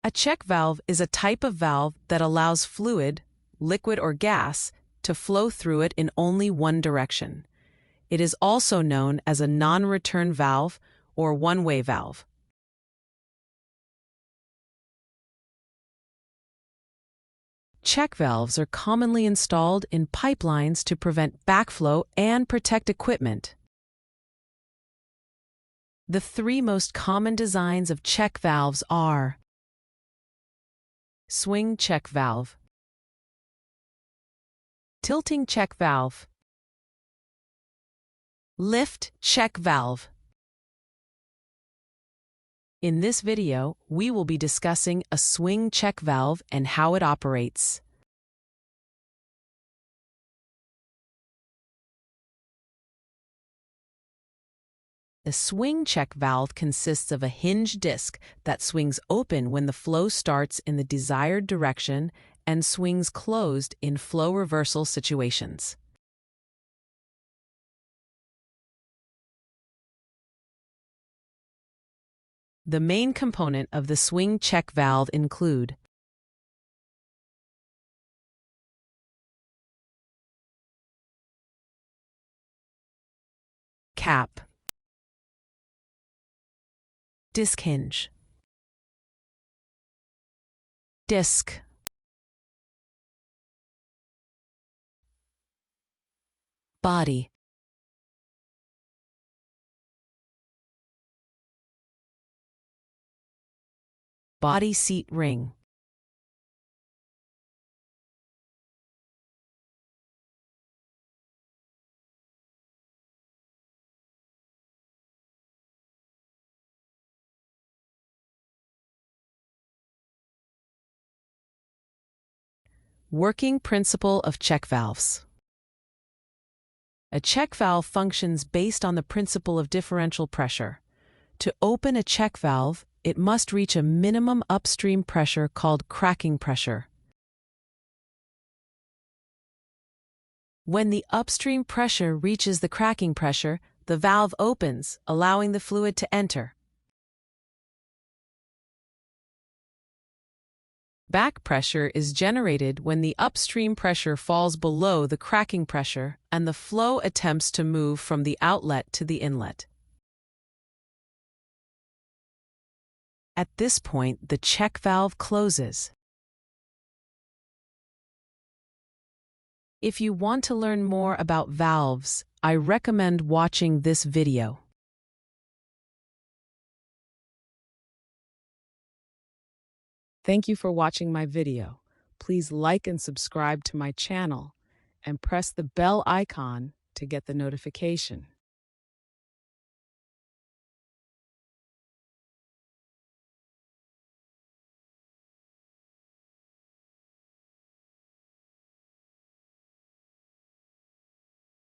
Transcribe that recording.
A check valve is a type of valve that allows fluid, liquid or gas, to flow through it in only one direction. It is also known as a non-return valve or one-way valve. Check valves are commonly installed in pipelines to prevent backflow and protect equipment. The three most common designs of check valves are swing check valve, tilting check valve, lift check valve. In this video, we will be discussing a swing check valve and how it operates. The swing check valve consists of a hinge disc that swings open when the flow starts in the desired direction and swings closed in flow reversal situations. The main component of the swing check valve include cap, disc hinge, disc, body, body seat ring, working principle of check valves. A check valve functions based on the principle of differential pressure. To open a check valve, it must reach a minimum upstream pressure called cracking pressure. When the upstream pressure reaches the cracking pressure, the valve opens, allowing the fluid to enter. Back pressure is generated when the upstream pressure falls below the cracking pressure and the flow attempts to move from the outlet to the inlet. At this point, the check valve closes. If you want to learn more about valves, I recommend watching this video. Thank you for watching my video. Please like and subscribe to my channel and press the bell icon to get the notification.